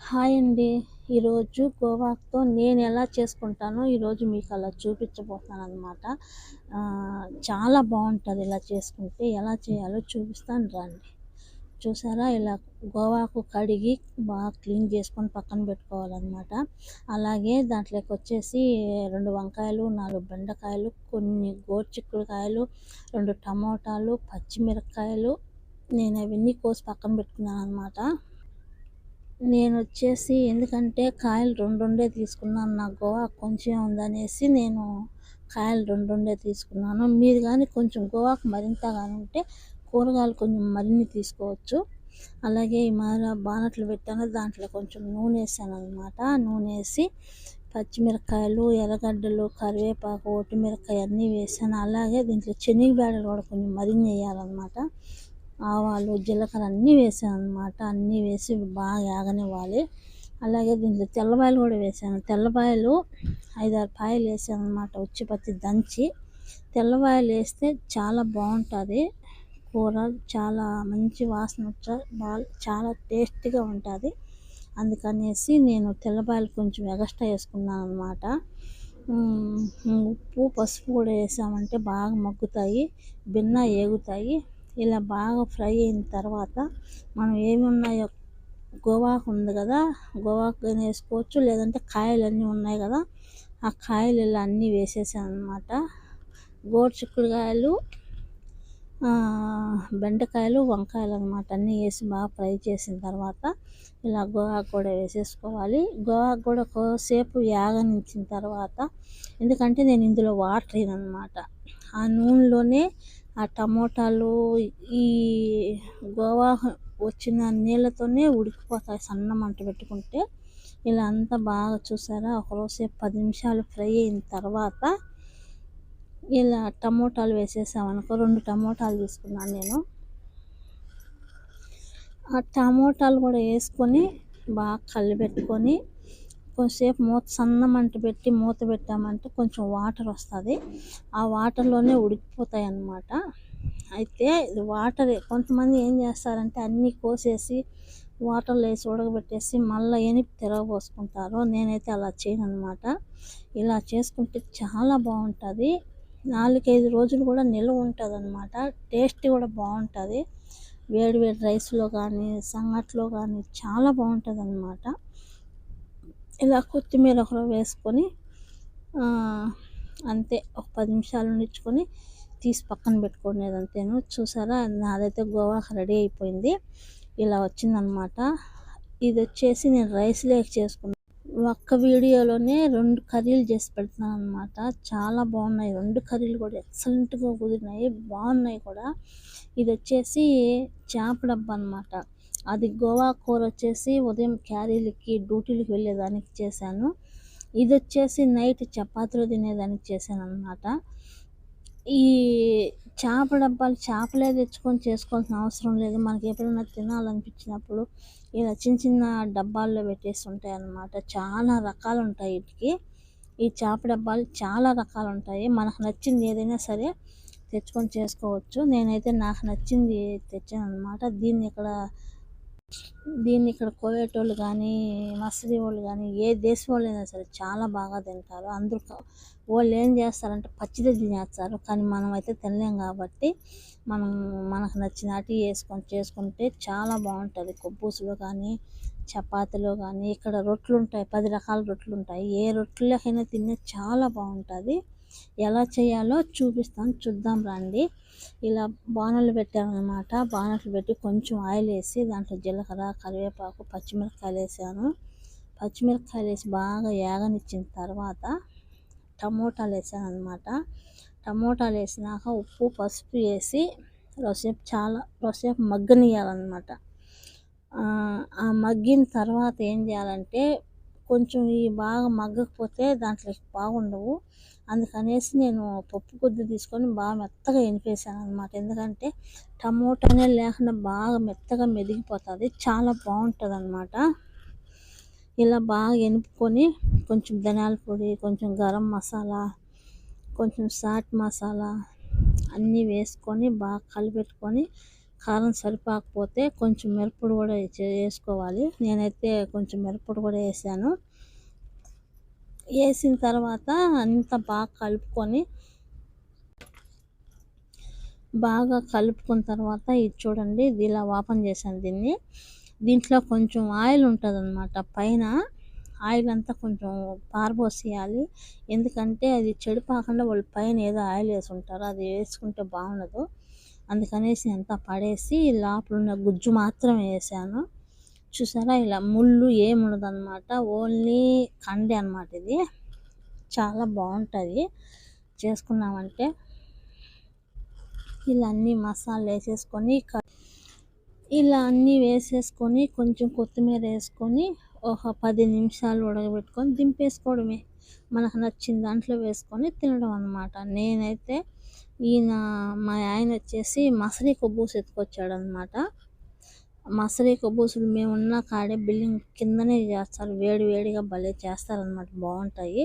Hi అండి. ఈరోజు గోవాకుతో నేనెలా చేసుకుంటానో ఈరోజు మీకు అలా చూపించబోతున్నాననమాట. చాలా బావుంటది ఇలా చేసుకుంటే. ఎలా చేయాలో చూపిస్తాను రండి. చూసారా ఇలా గోవాకు కడిగి బాగా క్లీన్ చేసుకొని పక్కన పెట్టుకోవాలనమాట. అలాగే దాంట్లోకొచ్చేసి 2 వంకాయలు, 4 బెండకాయలు, కొన్ని గోరుచిక్కుడుకాయలు, 2 టమోటాలు, పచ్చిమిరపకాయలు నేనవన్నీ కోసి పక్కన పెట్టుకున్నాననమాట. నేనొచ్చేసి ఎందుకంటే కాయలు రెండే తీసుకున్నాను. నాకు గోవా కొంచెం ఉందనేసి నేను కాయలు రెండే తీసుకున్నాను. మీరు కానీ కొంచెం గోవాకు మరింత గాని ఉంటే కూరగాయలు కొంచెం మరిన్ని తీసుకోవచ్చు. అలాగే ఈ బానట్లు పెట్టాను. దాంట్లో కొంచెం నూనెసాననమాట. నూనెసి పచ్చిమిరపకాయలు, ఎర్రగడ్డలు, కరివేపాకు, ఒట్టిమిరపకాయ అన్నీ వేసాను. అలాగే దీంట్లో శనగబెడలు కూడా కొంచెం మరిన్ని వేయాలన్నమాట. ఆవాలు, జీలకర్ర అన్నీ వేసాననమాట. అన్నీ వేసి బాగా ఏగనివ్వాలి. అలాగే దీంట్లో తెల్లపాయలు కూడా వేసాను. తెల్లపాయలు 5-6 పాయలు వేసాననమాట. ఉచ్చిపచ్చి దంచి తెల్లపాయలు వేస్తే చాలా బాగుంటుంది కూర. చాలా మంచి వాసన చాలా టేస్టీగా ఉంటుంది. అందుకనేసి నేను తెల్లపాయలు కొంచెం ఎగస్ట్రా వేసుకున్నాను అనమాట. ఉప్పు, పసుపు కూడా వేసామంటే బాగా మగ్గుతాయి, బిన్న ఏగుతాయి. ఇలా బాగా ఫ్రై అయిన తర్వాత మనం ఏమి ఉన్నాయో గోవాకు ఉంది కదా, గోవాకు వేసుకోవచ్చు. లేదంటే కాయలన్నీ ఉన్నాయి కదా, ఆ కాయలు ఇలా అన్నీ వేసేసాను అనమాట. గోరుచిక్కుడుకాయలు, బెండకాయలు, వంకాయలు అనమాట అన్నీ వేసి బాగా ఫ్రై చేసిన తర్వాత ఇలా గోవాకు కూడా వేసేసుకోవాలి. గోవాకు కూడా కొద్దిసేపు యాగనిచ్చిన తర్వాత, ఎందుకంటే నేను ఇందులో వాటర్ వేయనమాట, ఆ నూనెలోనే ఆ టమోటాలు ఈ గోవా వచ్చిన నీళ్ళతోనే ఉడికిపోతాయి సన్న మంట పెట్టుకుంటే. ఇలా అంతా బాగా చూసారా, ఒకరోజుసేపు 10 నిమిషాలు ఫ్రై అయిన తర్వాత ఇలా టమోటాలు వేసేసామనుకో. 2 టమోటాలు తీసుకున్నాను నేను. ఆ టమోటాలు కూడా వేసుకొని బాగా కలిపెట్టుకొని కొంచెంసేపు సన్న మంట పెట్టి మూత పెట్టామంటే కొంచెం వాటర్ వస్తుంది. ఆ వాటర్లోనే ఉడికిపోతాయి అన్నమాట. అయితే ఇది వాటర్ కొంతమంది ఏం చేస్తారంటే అన్నీ కోసేసి వాటర్లో వేసి ఉడకబెట్టేసి మళ్ళీ ఎనిపి తిరగబోసుకుంటారు. నేనైతే అలా చేయను అనమాట. ఇలా చేసుకుంటే చాలా బాగుంటుంది. 4-5 రోజులు కూడా నిల్వ ఉంటుంది అనమాట. టేస్ట్ కూడా బాగుంటుంది. వేడి వేడి రైస్లో కానీ సంగట్లో కానీ చాలా బాగుంటుంది అనమాట. ఇలా కొత్తిమీర ఒకరు వేసుకొని అంతే ఒక 10 నిమిషాలు ఉంచుకొని తీసి పక్కన పెట్టుకునేది అంతేను. చూసారా, నాదైతే గోవాకు రెడీ అయిపోయింది. ఇలా వచ్చిందనమాట. ఇది వచ్చేసి నేను రైస్ లేక్ చేసుకున్నాను. ఒక్క వీడియోలోనే 2 కర్రీలు చేసి పెడుతున్నాను అనమాట. చాలా బాగున్నాయి 2 కర్రీలు కూడా, ఎక్సలెంట్గా కుదిరినాయి, బాగున్నాయి కూడా. ఇది వచ్చేసి చేప డబ్బా అనమాట. అది గోవా కూర వచ్చేసి ఉదయం క్యారీలకి డ్యూటీలకు వెళ్ళేదానికి చేశాను. ఇది వచ్చేసి నైట్ చపాతీలు తినేదానికి చేశాను అనమాట. ఈ చేప డబ్బాలు చేపలే తెచ్చుకొని చేసుకోవాల్సిన అవసరం లేదు. మనకి ఎప్పుడైనా తినాలనిపించినప్పుడు ఇలా చిన్న చిన్న డబ్బాల్లో పెట్టేసి ఉంటాయి అన్నమాట. చాలా రకాలు ఉంటాయి వీటికి. ఈ చేప డబ్బాలు చాలా రకాలు ఉంటాయి. మనకు నచ్చింది ఏదైనా సరే తెచ్చుకొని చేసుకోవచ్చు. నేనైతే నాకు నచ్చింది తెచ్చాను అనమాట. దీన్ని ఇక్కడ కోయేట్ వాళ్ళు కానీ మసలి వాళ్ళు కానీ ఏ దేశం వాళ్ళైనా సరే చాలా బాగా తింటారు. అందరూ వాళ్ళు ఏం చేస్తారంటే పచ్చిదే తినేస్తారు, కానీ మనం అయితే తినలేం కాబట్టి మనకు నచ్చినట్టు వేసుకొని చేసుకుంటే చాలా బాగుంటుంది. కొబ్బూసులో కానీ చపాతీలో కానీ. ఇక్కడ రొట్టెలు ఉంటాయి, 10 రకాల రొట్టెలు ఉంటాయి. ఏ రొట్టెలకైనా తినే చాలా బాగుంటుంది. ఎలా చేయాలో చూపిస్తాను, చూద్దాం రండి. ఇలా బాణలు పెట్టాను అనమాట. బాణలు పెట్టి కొంచెం ఆయిల్ వేసి దాంట్లో జీలకర్ర, కరివేపాకు, పచ్చిమిరపకాయలు వేసాను. పచ్చిమిరపకాయలు వేసి బాగా ఏగనిచ్చిన తర్వాత టమోటాలు వేసాను అనమాట. టమోటాలు వేసినాక ఉప్పు, పసుపు వేసి రోజుసేపు మగ్గనియాలన్నమాట. ఆ మగ్గిన తర్వాత ఏం చేయాలంటే కొంచెం బాగా మగ్గకపోతే దాంట్లో బాగుండవు. అందుకనేసి నేను పప్పు కొద్ది తీసుకొని బాగా మెత్తగా ఎనిపేసాను అనమాట. ఎందుకంటే టమోటానే లేకుండా బాగా మెత్తగా మెదిగిపోతుంది, చాలా బాగుంటుంది అనమాట. ఇలా బాగా ఎనుపుకొని కొంచెం ధనియాల పొడి, కొంచెం గరం మసాలా, కొంచెం చాట్ మసాలా అన్నీ వేసుకొని బాగా కలిపెట్టుకొని కారం సరిపోకపోతే కొంచెం మిరప్పొడి కూడా వేసుకోవాలి. నేనైతే కొంచెం మిరప్పొడి కూడా వేసాను. వేసిన తర్వాత అంతా బాగా కలుపుకున్న తర్వాత ఇది చూడండి, ఇది ఇలా ఓపెన్ చేశాను దీన్ని. దీంట్లో కొంచెం ఆయిల్ ఉంటుందన్నమాట. పైన ఆయిల్ అంతా కొంచెం పారబోసేయాలి. ఎందుకంటే అది చెడిపోకుండా వాళ్ళు పైన ఏదో ఆయిల్ వేసి ఉంటారు, అది వేసుకుంటే బాగుండదు. అందుకనేసి అంతా పడేసి లోపల ఉన్న గుజ్జు మాత్రం వేసాను. చూసారా, ఇలా ముళ్ళు ఏముండదన్నమాట, ఓన్లీ కండే అనమాట. ఇది చాలా బాగుంటుంది చేసుకున్నామంటే. ఇలా అన్ని మసాలాలు వేసేసుకొని ఇలా అన్నీ వేసేసుకొని కొంచెం కొత్తిమీర వేసుకొని ఒక 10 నిమిషాలు ఉడకబెట్టుకొని దింపేసుకోవడమే. మనకు నచ్చిన దాంట్లో వేసుకొని తినడం అనమాట. నేనైతే మా ఆయన వచ్చేసి మసలి కొబ్బూసు ఎత్తుకొచ్చాడనమాట. మసలి కొబ్బూసులు మేమున్న కాడే బిల్డింగ్ కిందనే చేస్తారు, వేడిగా భలే చేస్తారనమాట, బాగుంటాయి.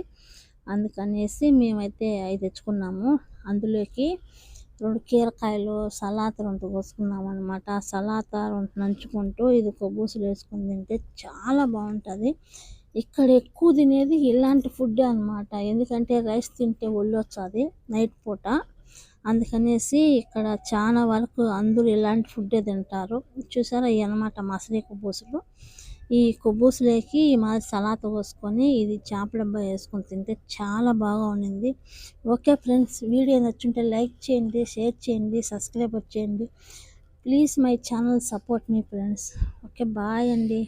అందుకనేసి మేమైతే అవి తెచ్చుకున్నాము. అందులోకి 2 కీరకాయలు, సలాత 2 కోసుకున్నాం అనమాట. సలాత 2 నంచుకుంటూ ఇది కొబ్బూసులు వేసుకొని తింటే చాలా బాగుంటుంది. ఇక్కడ ఎక్కువ తినేది ఇలాంటి ఫుడ్డే అనమాట. ఎందుకంటే రైస్ తింటే ఒళ్ళు వచ్చేది నైట్ పూట. అందుకనేసి ఇక్కడ చాలా వరకు అందరూ ఇలాంటి ఫుడ్డే తింటారు. చూసారా, ఇవి అనమాట మసలి కొబ్బూసులు. ఈ కొబ్బూసులోకి మాది సలాత పోసుకొని ఇది చేపల డబ్బా వేసుకొని తింటే చాలా బాగా ఉండింది. ఓకే ఫ్రెండ్స్, వీడియో నచ్చుంటే లైక్ చేయండి, షేర్ చేయండి, సబ్స్క్రైబ్ చేయండి. ప్లీజ్ మై ఛానల్ సపోర్ట్ మీ ఫ్రెండ్స్. ఓకే, బాయ్ అండి.